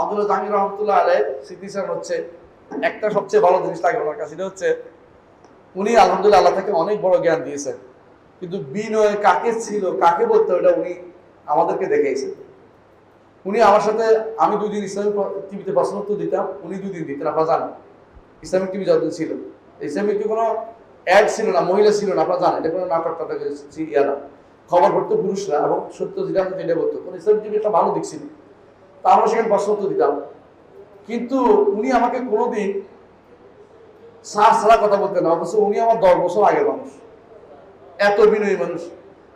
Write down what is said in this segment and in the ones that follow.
আব্দুল্লাহ জাহাঙ্গীর রহমতুল্লাহ আলাইহির স্মৃতিচারণ হচ্ছে একটা সবচেয়ে ভালো জিনিস লাগে ওনার কাছে, এটা হচ্ছে উনি আলহামদুলিল্লাহ আল্লাহ তাকে অনেক বড় জ্ঞান দিয়েছেন, কিন্তু বিনয় কাকে ছিল কাকে বলতে ওটা উনি আমাদেরকে দেখাইছেন। উনি আমার সাথে, আমি 2 দিন ইসলামিক টিভিতে প্রশ্নোত্তর দিতাম, উনি 2 দিন দিতেন। আপনারা জানেন ইসলামিক টিভি যতদিন ছিল, ইসলামিক টিভি কোনো অ্যাড ছিল না, মহিলা ছিল না, আপনারা জানেন এটা কোনো নাটক টাটক ইয়া না, খবর পড়তো পুরুষরা এবং সত্য যেটা যেটা বলতো। ইসলামিক টিভি একটা ভালো দিক ছিল, তা আমরা সেখানে প্রশ্নোত্তর দিতাম। কিন্তু উনি আমাকে কোনোদিন সার ছাড়া কথা বলতেন না, অথচ উনি আমার 10 বছর আগের মানুষ, এত বিনয়ী মানুষ।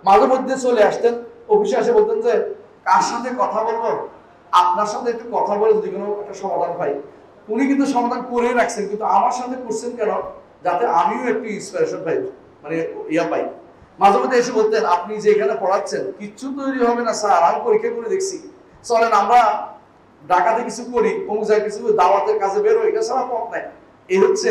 মাঝে মধ্যে চলে আসতেন অফিসে, এসে বলতেন যে কার সাথে কথা বলবো, আপনার সাথে একটু কথা বলে যদি কোনো একটা সমাধান পাই। উনি কিন্তু সমাধান করে রাখছেন, কিন্তু আমার সাথে করছেন কেন, যাতে আমিও একটু ইন্সপিরেশন পাই, মানে ইয়া পাই। মাঝে মধ্যে এসে বলতেন আপনি যে এখানে পড়াচ্ছেন কিচ্ছু তৈরি হবে না স্যার, আমি পরীক্ষা করে দেখছি, চলেন আমরা ঢাকাতে কিছু করি, অমুক জায়গায় কিছু দাওয়াতের কাজে বেরো, এটা ছাড়া পথ নাই। এই হচ্ছে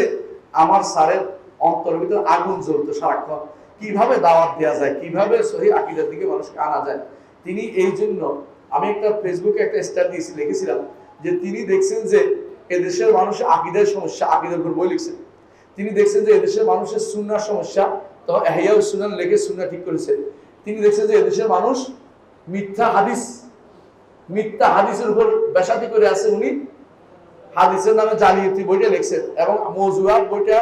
আমার স্যারের অন্তরের ভিতরে আগুন জ্বলতো সারাক্ষণ, কিভাবে দাওয়াত দেওয়া যায়, কিভাবে সহি আকীদার দিকে মানুষকে আনা যায়। তিনি এই জন্য, আমি একটা ফেসবুকে একটা স্ট্যাটাস দিয়েছি, লিখেছিলাম যে তিনি দেখছেন যে এদেশের মানুষের আকীদার সমস্যা, আকীদার উপর বই লিখছেন। তিনি দেখছেন যে এদেশের মানুষের সুন্নাহর সমস্যা, তো ইহইয়াউস সুন্নাহ লিখে সুন্নাহ ঠিক করেছে। তিনি দেখছেন যে এদেশের মানুষ মিথ্যা হাদিসের উপর বেসাতি করে আছে, উনি হাদিসের নামে জালিয়াতি বইটা লিখছেন এবং মওযুআত বইটা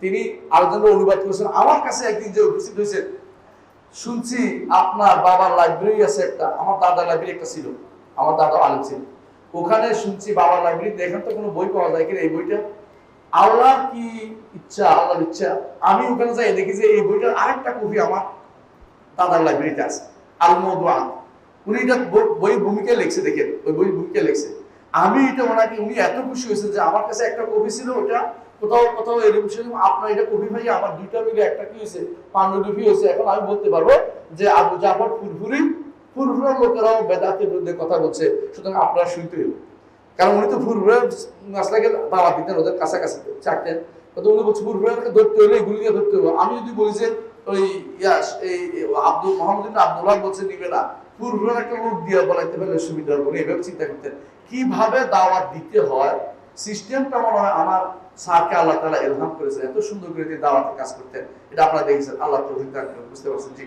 তিনি আরেকজনের অনুবাদ করেছেন। আমার কাছে একদিন যে উপস্থিত হয়েছে, শুনছি আপনার বাবার লাইব্রেরি আছে একটা, আমার দাদার লাইব্রেরি একটা ছিল, আমার দাদা আলেম ছিল, ওখানে শুনছি বাবার লাইব্রেরিতে এখানে তো কোনো বই পাওয়া যায় কিনা, এই বইটা আল্লাহর কি ইচ্ছা, আল্লাহর ইচ্ছা আমি ওখানে যাই দেখি যে এই বইটার আরেকটা কপি আমার দাদার লাইব্রেরিতে আছে, আল মাওদুআত। উনি এটা বই ভূমিকা লিখছে, দেখেন ওই বই ভূমিকা লিখছে। আমি এটা ওনাকে, উনি এত খুশি হয়েছে যে আমার কাছে একটা কপি ছিল, ওটা কোথাও এরকম ছিল, আপনার এটা কপি ভাই, আমার 2টা মিলে একটা কি হয়েছে, পাণ্ডুলিপি হয়েছে। এখন আমি বলতে পারবো যে আবু জাফর ফুরফুরার লোকেরাও বেদাতের বিরুদ্ধে কথা বলছে, সুতরাং আপনারা শুনতে হবে। কারণ উনি তো ফুরফুরার মাসলাকে দাওয়াত দিতেন, ওদের কাছাকাছি চাকতেন, তো উনি বলছে ফুরফুরাকে ধরতে হলে এগুলি দিয়ে ধরতে হবে। আমি যদি বলি যে ওই এই মোহাম্মদ আব্দুল্লাহ বলছে নিবে না, ফুরফুরার একটা লোক দিয়ে বলাইতে পারলে সুবিধা হবে, উনি এভাবে চিন্তা করতেন কিভাবে দাওয়াত দিতে হয়। সিস্টেমটা মনে হয় আমার স্যারকে আল্লাহ তাআলা ইলহাম করেছে, এত সুন্দর করে দাওয়াতের কাজ করতেন। এটা আপনারা দেখেছেন, আল্লাহ তৌফিক দান করেন, বুঝতে পারছেন। জি।